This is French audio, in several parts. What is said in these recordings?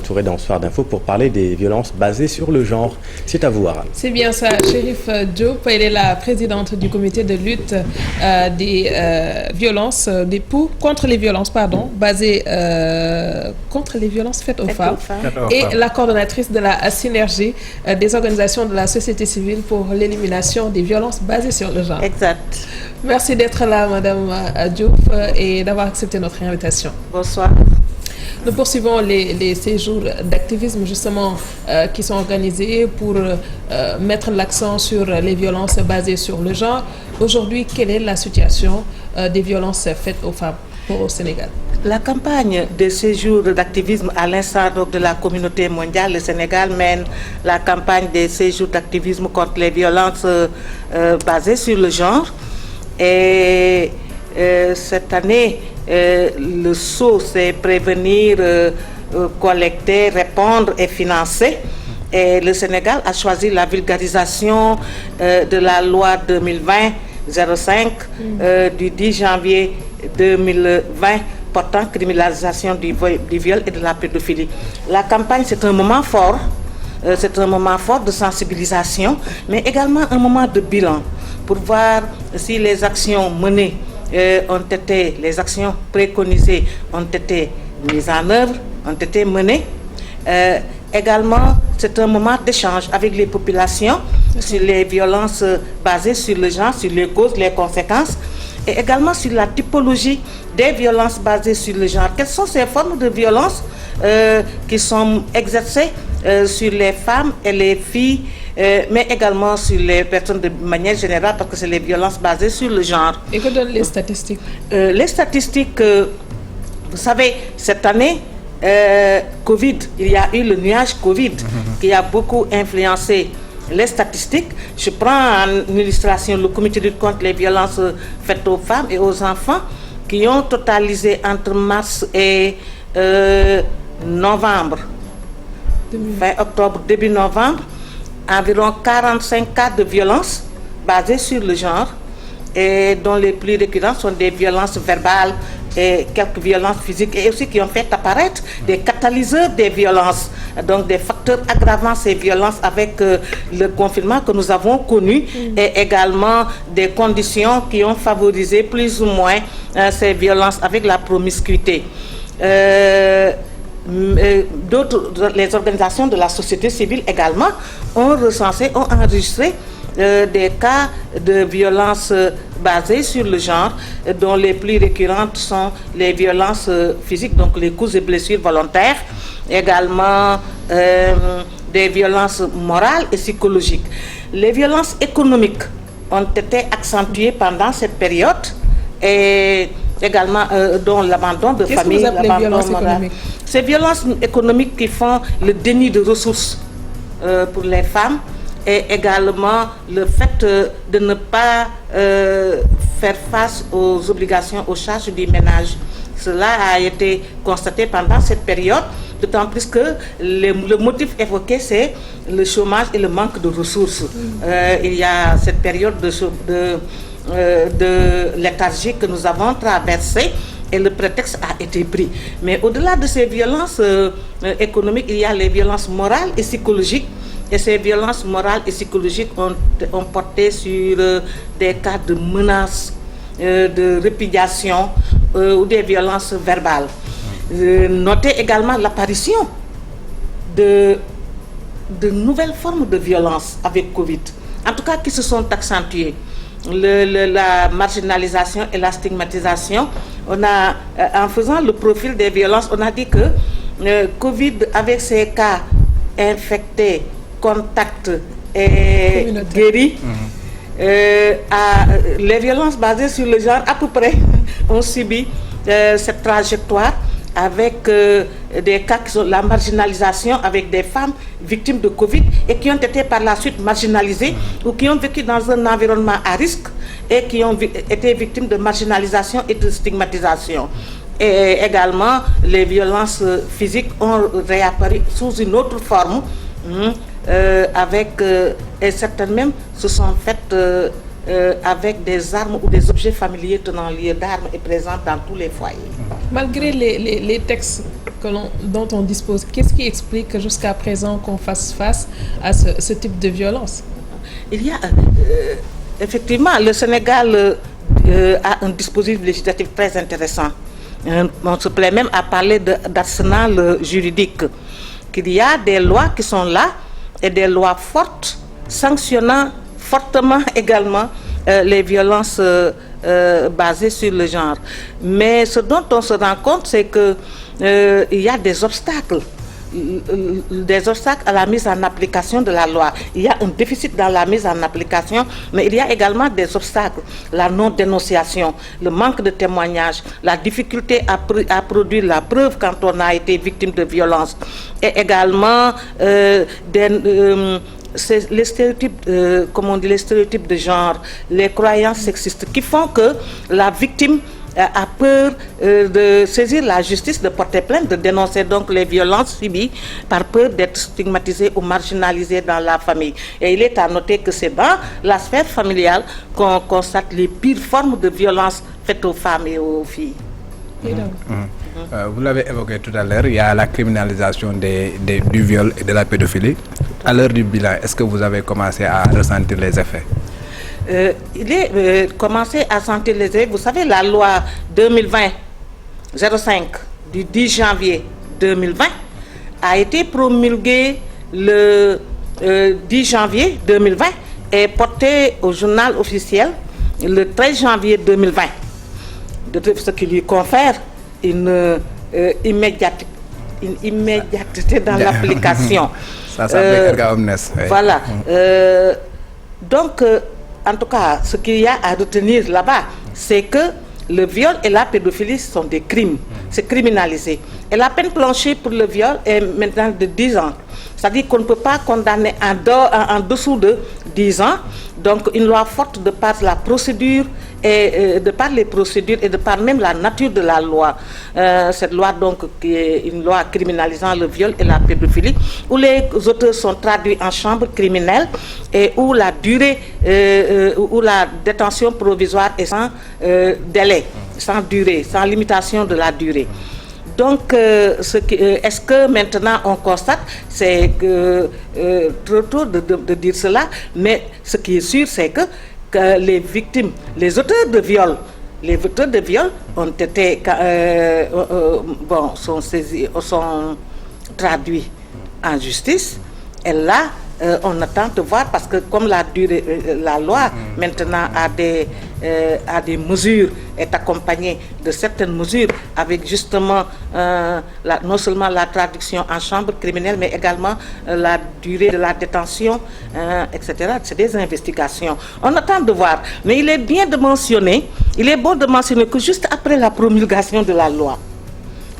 Touré dans Soir d'Info pour parler des violences basées sur le genre. C'est à vous, Aram. C'est bien ça, Chérif Diop, elle est la présidente du comité de lutte des violences, contre les violences, basées contre les violences faites aux femmes. Et la coordonnatrice de la synergie des organisations de la société civile pour l'élimination des violences basées sur le genre. Exact. Merci d'être là, Madame Diop, et d'avoir accepté notre invitation. Bonsoir. Nous poursuivons les séjours d'activisme justement qui sont organisés pour mettre l'accent sur les violences basées sur le genre. Aujourd'hui, quelle est la situation des violences faites aux femmes au Sénégal? La campagne des séjours d'activisme à l'instar de la communauté mondiale, le Sénégal mène la campagne des séjours d'activisme contre les violences basées sur le genre. Et cette année, le SO, c'est prévenir, collecter, répondre et financer. Et le Sénégal a choisi la vulgarisation de la loi 2020-05 du 10 janvier 2020 portant criminalisation du viol et de la pédophilie. La campagne, c'est un moment fort. C'est un moment fort de sensibilisation, mais également un moment de bilan pour voir si les actions menées les actions préconisées ont été mises en œuvre, ont été menées. Également, c'est un moment d'échange avec les populations sur les violences basées sur le genre, sur les causes, les conséquences, et également sur la typologie des violences basées sur le genre. Quelles sont ces formes de violences qui sont exercées sur les femmes et les filles, mais également sur les personnes de manière générale, parce que c'est les violences basées sur le genre. Et que donnent les statistiques? Les statistiques, vous savez, cette année, Covid, il y a eu le nuage Covid qui a beaucoup influencé les statistiques. Je prends en illustration le comité de lutte contre les violences faites aux femmes et aux enfants qui ont totalisé entre mars et novembre, fin octobre, début novembre, environ 45 cas de violences basées sur le genre et dont les plus récurrents sont des violences verbales et quelques violences physiques et aussi qui ont fait apparaître des catalyseurs des violences, donc des facteurs aggravant ces violences avec le confinement que nous avons connu et également des conditions qui ont favorisé plus ou moins ces violences avec la promiscuité. Les organisations de la société civile également ont recensé, ont enregistré des cas de violences basées sur le genre, dont les plus récurrentes sont les violences physiques, donc les coups et blessures volontaires, également des violences morales et psychologiques. Les violences économiques ont été accentuées pendant cette période et également dont l'abandon de famille, l'abandon moral. Ces violences économiques qui font le déni de ressources pour les femmes et également le fait de ne pas faire face aux obligations, aux charges du ménage. Cela a été constaté pendant cette période, d'autant plus que le motif évoqué, c'est le chômage et le manque de ressources. Il y a cette période de léthargie que nous avons traversée et le prétexte a été pris. Mais au-delà de ces violences économiques, il y a les violences morales et psychologiques. Et ces violences morales et psychologiques ont porté sur des cas de menaces, de répudiation ou des violences verbales. Notez également l'apparition de nouvelles formes de violence avec Covid, en tout cas qui se sont accentuées. La marginalisation et la stigmatisation. On a, en faisant le profil des violences, on a dit que Covid, avec ses cas infectés, contacts et guéris, les violences basées sur le genre, à peu près, ont subi cette trajectoire avec des cas qui sont la marginalisation avec des femmes victimes de Covid et qui ont été par la suite marginalisées ou qui ont vécu dans un environnement à risque et qui ont été victimes de marginalisation et de stigmatisation. Et également, les violences physiques ont réapparu sous une autre forme et certaines même se sont faites avec des armes ou des objets familiers tenant lieu d'armes et présents dans tous les foyers. Malgré les textes dont on dispose, qu'est-ce qui explique jusqu'à présent qu'on fasse face à ce type de violence? Il y a effectivement, le Sénégal a un dispositif législatif très intéressant. On se plaît même à parler d'arsenal juridique, qu'il y a des lois qui sont là et des lois fortes, sanctionnant fortement également les violences basées sur le genre. Mais ce dont on se rend compte, c'est que il y a des obstacles à la mise en application de la loi. Il y a un déficit dans la mise en application, mais il y a également des obstacles. La non-dénonciation, le manque de témoignages, la difficulté à produire la preuve quand on a été victime de violence, et également les stéréotypes, les stéréotypes de genre, les croyances sexistes qui font que la victime a peur de saisir la justice, de porter plainte, de dénoncer donc les violences subies par peur d'être stigmatisée ou marginalisée dans la famille. Et il est à noter que c'est dans la sphère familiale qu'on constate les pires formes de violence faites aux femmes et aux filles. Vous l'avez évoqué tout à l'heure, il y a la criminalisation du viol et de la pédophilie. À l'heure du bilan, est-ce que vous avez commencé à ressentir les effets? Il est commencé à sentir les effets. Vous savez, la loi 2020-05 du 10 janvier 2020 a été promulguée le 10 janvier 2020 et portée au journal officiel le 13 janvier 2020. Ce qui lui confère une immédiateté dans l'application. Ça s'appelle erga omnes. Voilà. Donc, en tout cas, ce qu'il y a à retenir là-bas, c'est que le viol et la pédophilie sont des crimes. C'est criminalisé. Et la peine planchée pour le viol est maintenant de 10 ans. C'est-à-dire qu'on ne peut pas condamner en dessous de 10 ans. Donc, une loi forte de par la procédure et de par les procédures et de par même la nature de la loi. Cette loi, donc, qui est une loi criminalisant le viol et la pédophilie, où les auteurs sont traduits en chambre criminelle et où la durée, où la détention provisoire est sans délai, sans durée, sans limitation de la durée. Donc, est-ce que maintenant on constate, c'est trop tôt de dire cela, mais ce qui est sûr, c'est que les victimes, les auteurs de viol ont été, sont saisis, sont traduits en justice, et là, on attend de voir, parce que comme la loi maintenant a des mesures, est accompagnée de certaines mesures avec justement non seulement la traduction en chambre criminelle, mais également la durée de la détention, etc. C'est des investigations. On attend de voir. Mais il est bon de mentionner que juste après la promulgation de la loi,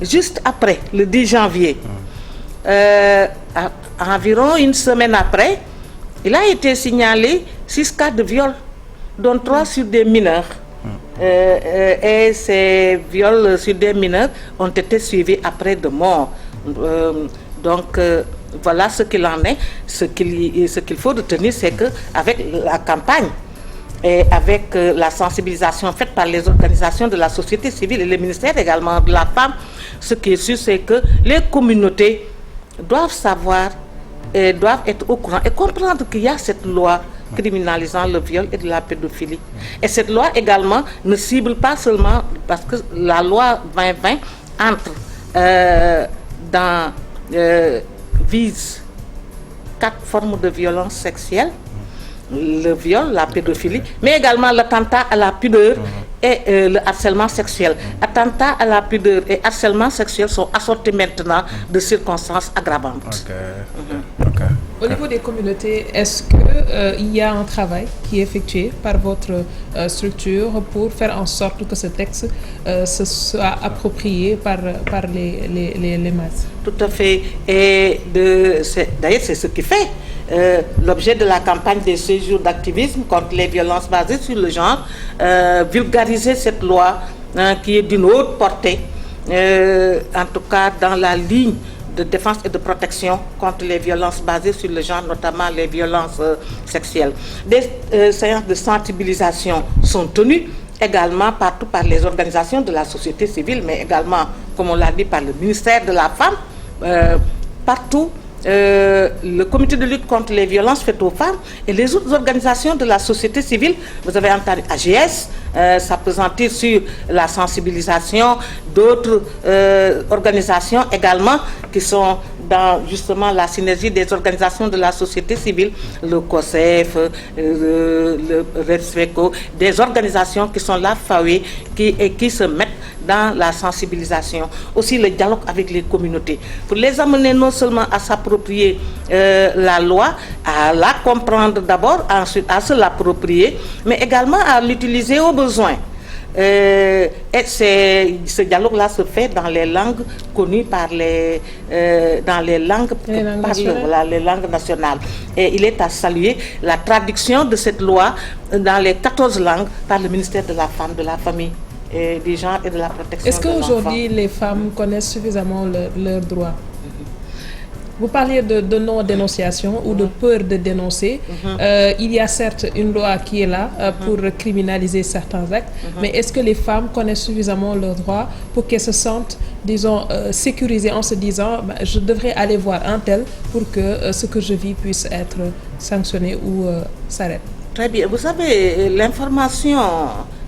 juste après, le 10 janvier, environ une semaine après, il a été signalé 6 cas de viol, dont 3 sur des mineurs. Et ces viols sur des mineurs ont été suivis après de mort. Donc, voilà ce qu'il en est. Ce qu'il faut retenir, c'est qu'avec la campagne et avec la sensibilisation faite par les organisations de la société civile et le ministère également de la femme, ce qui est sûr, c'est que les communautés doivent savoir et doivent être au courant et comprendre qu'il y a cette loi criminalisant le viol et de la pédophilie. Et cette loi également ne cible pas seulement, parce que la loi 2020 vise 4 formes de violence sexuelle: le viol, la pédophilie, mais également l'attentat à la pudeur et le harcèlement sexuel. Attentat à la pudeur et harcèlement sexuel sont assortis maintenant de circonstances aggravantes. Au niveau des communautés, est-ce qu'il y a un travail qui est effectué par votre structure pour faire en sorte que ce texte se soit approprié par les masses? Tout à fait. Et d'ailleurs, c'est ce qui fait l'objet de la campagne des séjours d'activisme contre les violences basées sur le genre, vulgariser cette loi qui est d'une haute portée, en tout cas dans la ligne de défense et de protection contre les violences basées sur le genre, notamment les violences sexuelles. Des séances de sensibilisation sont tenues également partout par les organisations de la société civile, mais également comme on l'a dit, par le ministère de la Femme, partout. Le comité de lutte contre les violences faites aux femmes et les autres organisations de la société civile, vous avez entendu AGS, s'appesantir sur la sensibilisation, d'autres organisations également qui sont dans justement la synergie des organisations de la société civile, le COSEF, le RESFECO, des organisations qui sont là, FAWE, qui se mettent dans la sensibilisation, aussi le dialogue avec les communautés, pour les amener non seulement à s'approprier la loi, à la comprendre d'abord, ensuite à se l'approprier, mais également à l'utiliser au besoin. Et ce dialogue-là se fait dans les langues connues par les langues nationales. Et il est à saluer la traduction de cette loi dans les 14 langues par le ministère de la Femme, de la Famille, et du genre et de la protection de l'enfant. Est-ce qu'aujourd'hui les femmes connaissent suffisamment leurs droits? Vous parliez de non-dénonciation ou de peur de dénoncer. Il y a certes une loi qui est là pour criminaliser certains actes, mais est-ce que les femmes connaissent suffisamment leurs droits pour qu'elles se sentent, disons, sécurisées en se disant je devrais aller voir un tel pour que ce que je vis puisse être sanctionné ou s'arrête? Très bien. Vous savez, l'information,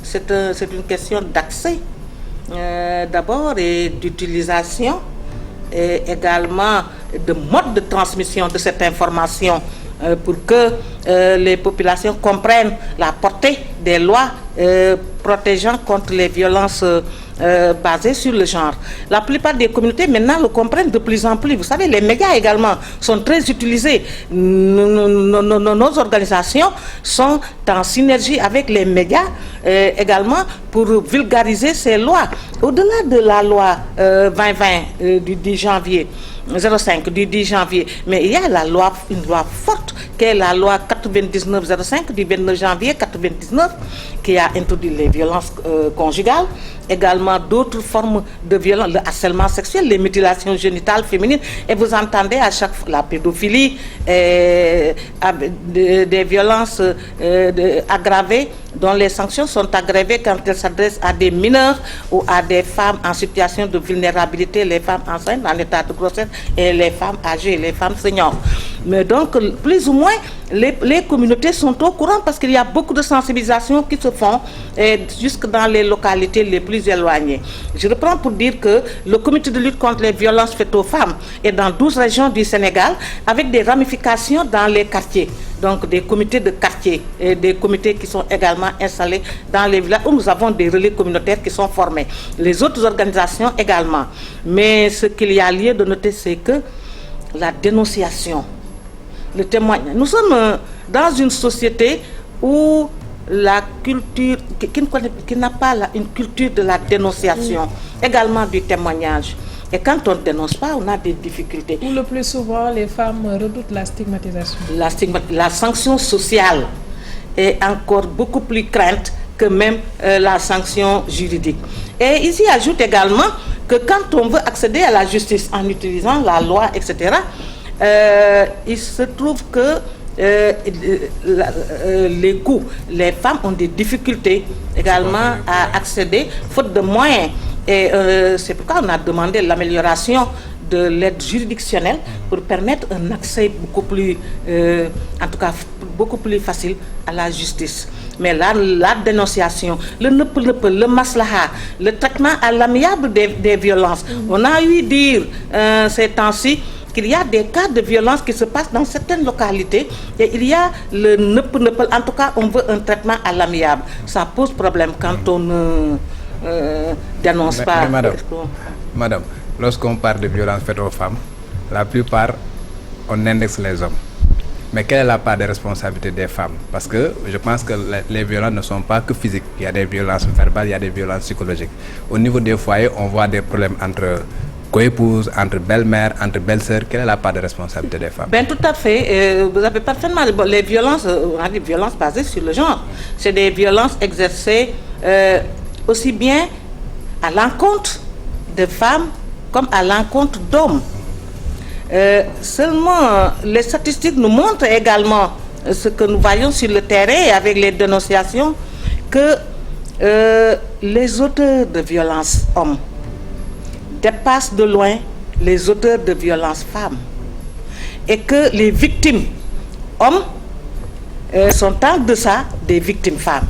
c'est une question d'accès d'abord et d'utilisation, et également de mode de transmission de cette information pour que les populations comprennent la portée des lois protégeant contre les violences basées sur le genre. La plupart des communautés maintenant le comprennent de plus en plus. Vous savez, les médias également sont très utilisés. Nos organisations sont en synergie avec les médias également pour vulgariser ces lois. Au-delà de la loi 2020 du 10 janvier 05 du 10 janvier, mais il y a une loi forte qui est la loi 99-05 du 29 janvier 99 qui a introduit les violences conjugales, également d'autres formes de violence, le harcèlement sexuel, les mutilations génitales féminines, et vous entendez à chaque fois la pédophilie, des violences aggravées, dont les sanctions sont aggravées quand elles s'adressent à des mineurs ou à des femmes en situation de vulnérabilité, les femmes enceintes en état de grossesse et les femmes âgées, les femmes seniors. Mais donc, plus ou moins, les communautés sont au courant parce qu'il y a beaucoup de sensibilisations qui se font jusque dans les localités les plus éloignées. Je reprends pour dire que le comité de lutte contre les violences faites aux femmes est dans 12 régions du Sénégal avec des ramifications dans les quartiers. Donc des comités de quartier et des comités qui sont également installés dans les villages où nous avons des relais communautaires qui sont formés. Les autres organisations également. Mais ce qu'il y a lieu de noter, c'est que la dénonciation, le témoignage. Nous sommes dans une société où la culture, qui n'a pas une culture de la dénonciation, également du témoignage. Et quand on ne dénonce pas, on a des difficultés. Ou le plus souvent, les femmes redoutent la stigmatisation. La sanction sociale est encore beaucoup plus crainte que même la sanction juridique. Et ici, ajoute également que quand on veut accéder à la justice en utilisant la loi, etc., il se trouve que les coûts, les femmes ont des difficultés également à accéder, faute de moyens. Et c'est pourquoi on a demandé l'amélioration de l'aide juridictionnelle pour permettre un accès beaucoup plus, en tout cas beaucoup plus facile à la justice. Mais là, la dénonciation, le maslaha, le traitement à l'amiable des violences. On a eu dire ces temps-ci qu'il y a des cas de violence qui se passent dans certaines localités et il y a le nepe, en tout cas on veut un traitement à l'amiable. Ça pose problème quand on ne dénonce pas. Mais madame, lorsqu'on parle de violence faites aux femmes, la plupart, on indexe les hommes. Mais quelle est la part de responsabilité des femmes? Parce que je pense que les violences ne sont pas que physiques. Il y a des violences verbales, il y a des violences psychologiques. Au niveau des foyers, on voit des problèmes entre coépouses, entre belle-mère, entre belle-sœurs. Quelle est la part de responsabilité des femmes? Ben, tout à fait. Vous avez parfaitement les violences, on a des violences basées sur le genre. C'est des violences exercées aussi bien à l'encontre de femmes comme à l'encontre d'hommes. Seulement, les statistiques nous montrent également ce que nous voyons sur le terrain avec les dénonciations, que les auteurs de violences hommes dépasse de loin les auteurs de violences femmes et que les victimes hommes sont en deçà des victimes femmes.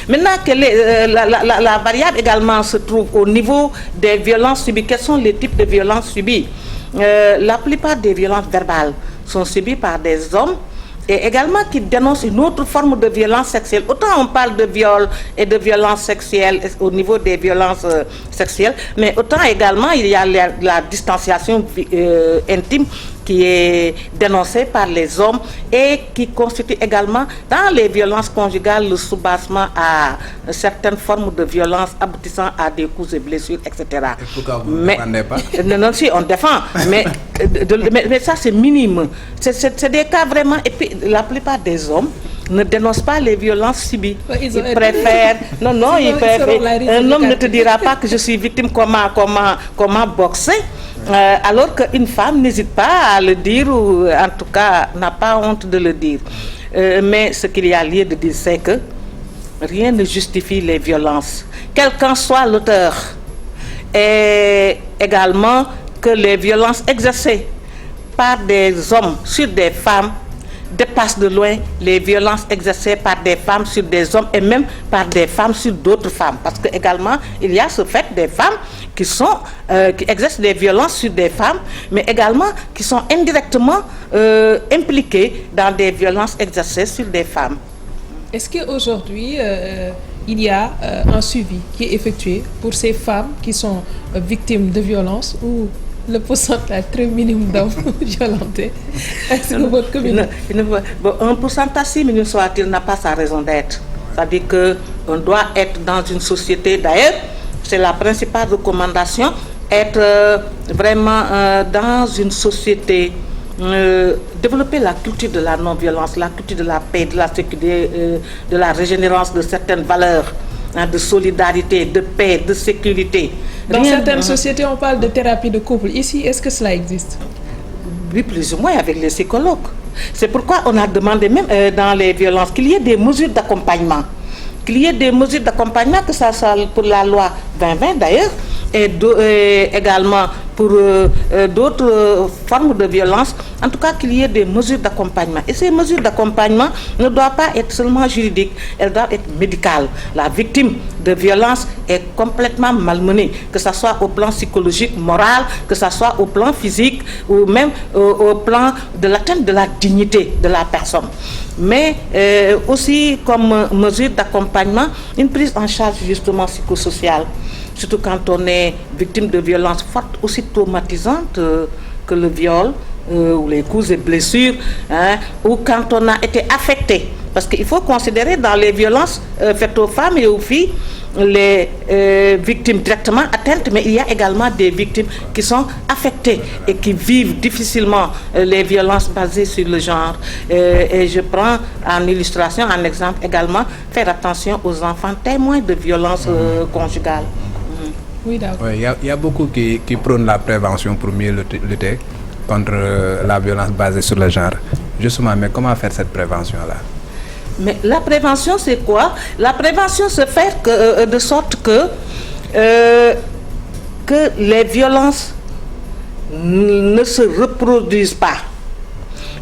Maintenant que la variable également se trouve au niveau des violences subies. Quels sont les types de violences subies? La plupart des violences verbales sont subies par des hommes et également qui dénoncent une autre forme de violence sexuelle. Autant on parle de viol et de violence sexuelle au niveau des violences sexuelles, mais autant également il y a la distanciation intime qui est dénoncée par les hommes et qui constitue également dans les violences conjugales le soubassement à certaines formes de violence aboutissant à des coups et blessures, etc. Et pourquoi vous ne défendez pas? Non, si, on défend, mais ça c'est minime. C'est des cas vraiment... Et puis la plupart des hommes ne dénoncent pas les violences subies. Ils préfèrent... Non, ils préfèrent... Un homme ne te dira pas que je suis victime, comment boxer. Alors qu'une femme n'hésite pas à le dire ou en tout cas n'a pas honte de le dire. Mais ce qu'il y a lieu de dire, c'est que rien ne justifie les violences, quel qu'en soit l'auteur. Et également que les violences exercées par des hommes sur des femmes dépassent de loin les violences exercées par des femmes sur des hommes et même par des femmes sur d'autres femmes. Parce que également, il y a ce fait des femmes qui exercent des violences sur des femmes, mais également qui sont indirectement impliquées dans des violences exercées sur des femmes. Est-ce qu'aujourd'hui, il y a un suivi qui est effectué pour ces femmes qui sont victimes de violences ou le pourcentage très minime d'hommes violentés? Est-ce que votre communauté... Un pourcentage, si minime soit-il, n'a pas sa raison d'être. C'est-à-dire qu'on doit être dans une société, d'ailleurs, c'est la principale recommandation, être vraiment dans une société, développer la culture de la non-violence, la culture de la paix, de la sécurité, de la régénérance de certaines valeurs, de solidarité, de paix, de sécurité. Dans certaines sociétés, on parle de thérapie de couple. Ici, est-ce que cela existe? Oui, plus ou moins avec les psychologues. C'est pourquoi on a demandé même dans les violences qu'il y ait des mesures d'accompagnement. Qu'il y ait des mesures d'accompagnement, que ça soit pour la loi 2020 d'ailleurs, et également pour d'autres formes de violence, en tout cas qu'il y ait des mesures d'accompagnement. Et ces mesures d'accompagnement ne doivent pas être seulement juridiques, elles doivent être médicales. La victime de violence est complètement malmenée, que ce soit au plan psychologique, moral, que ce soit au plan physique ou même au plan de l'atteinte de la dignité de la personne. Mais aussi comme mesure d'accompagnement, une prise en charge justement psychosociale, surtout quand on est victime de violences fortes, aussi traumatisantes que le viol ou les coups et blessures, ou quand on a été affecté. Parce qu'il faut considérer dans les violences faites aux femmes et aux filles, les victimes directement atteintes, mais il y a également des victimes qui sont affectées et qui vivent difficilement les violences basées sur le genre. Et je prends en illustration, en exemple également, faire attention aux enfants témoins de violences conjugales. Oui, d'accord. Oui, il y a beaucoup qui prônent la prévention pour mieux lutter contre la violence basée sur le genre. Justement, mais comment faire cette prévention-là? Mais la prévention, c'est quoi? La prévention se fait de sorte que les violences ne se reproduisent pas,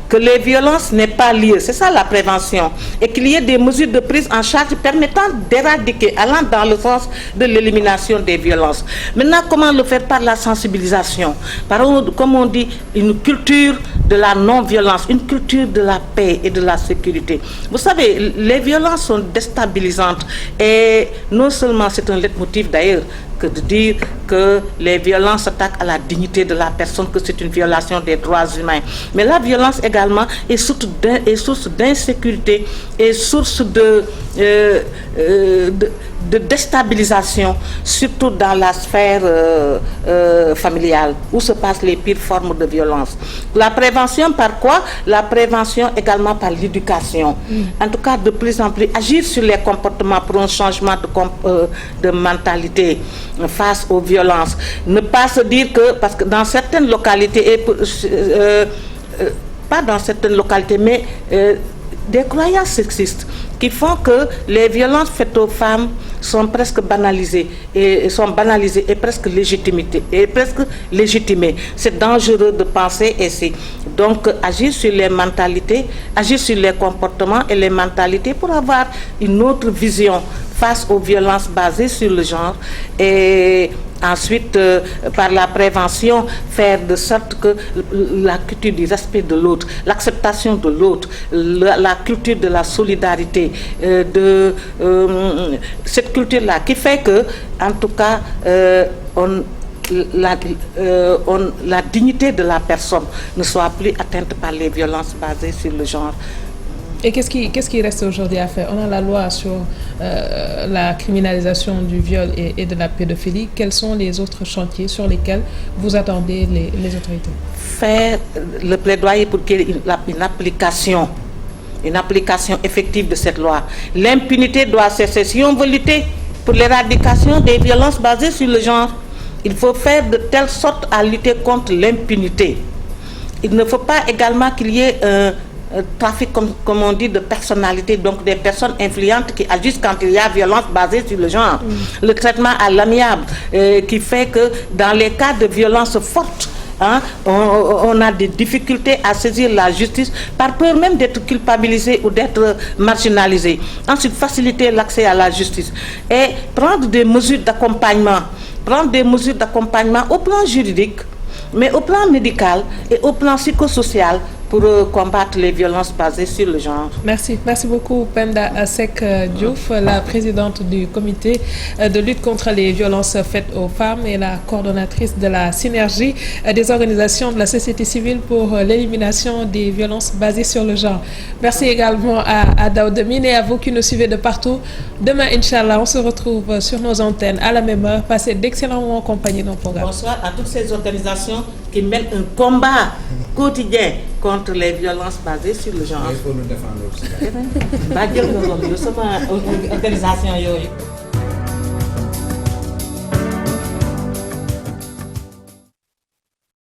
que les violences n'aient pas lieu. C'est ça la prévention. Et qu'il y ait des mesures de prise en charge permettant d'éradiquer, allant dans le sens de l'élimination des violences. Maintenant, comment le faire? Par la sensibilisation, par, comme on dit, une culture de la non-violence, une culture de la paix et de la sécurité. Vous savez, les violences sont déstabilisantes et non seulement c'est un leitmotiv d'ailleurs, que de dire que les violences s'attaquent à la dignité de la personne, que c'est une violation des droits humains. Mais la violence également est source d'insécurité, est source de déstabilisation, surtout dans la sphère familiale, où se passent les pires formes de violence. La prévention par quoi? La prévention également par l'éducation. En tout cas, de plus en plus, agir sur les comportements pour un changement de mentalité face aux violences. Ne pas se dire que, parce que dans certaines localités, pas dans certaines localités, mais des croyances sexistes qui font que les violences faites aux femmes sont presque banalisées et presque légitimées. C'est dangereux de penser ainsi. Donc agir sur les mentalités, agir sur les comportements et les mentalités pour avoir une autre vision face aux violences basées sur le genre et ensuite, par la prévention, faire de sorte que la culture du respect de l'autre, l'acceptation de l'autre, la culture de la solidarité, cette culture-là qui fait que, en tout cas, la dignité de la personne ne soit plus atteinte par les violences basées sur le genre. Et qu'est-ce qui reste aujourd'hui à faire? On a la loi sur la criminalisation du viol et de la pédophilie. Quels sont les autres chantiers sur lesquels vous attendez les autorités? Faire le plaidoyer pour qu'il y ait une application effective de cette loi. L'impunité doit cesser. Si on veut lutter pour l'éradication des violences basées sur le genre, il faut faire de telle sorte à lutter contre l'impunité. Il ne faut pas également qu'il y ait trafic, comme on dit, de personnalités, donc des personnes influentes qui agissent quand il y a violence basée sur le genre. Le traitement à l'amiable, qui fait que dans les cas de violence forte, on a des difficultés à saisir la justice par peur même d'être culpabilisé ou d'être marginalisé. Ensuite, faciliter l'accès à la justice et prendre des mesures d'accompagnement au plan juridique, mais au plan médical et au plan psychosocial pour combattre les violences basées sur le genre. Merci beaucoup Penda Seck Diouf, la présidente du comité de lutte contre les violences faites aux femmes et la coordonnatrice de la synergie des organisations de la société civile pour l'élimination des violences basées sur le genre. Merci également à Daouda Mine et à vous qui nous suivez de partout. Demain, Inch'Allah, on se retrouve sur nos antennes à la même heure. Passez d'excellents moments en compagnie de nos programmes. Bonsoir à toutes ces organisations qui mènent un combat quotidien contre les violences basées sur le genre. Il faut nous défendre aussi. Ba jël nga loolu yow sama organisation yooyu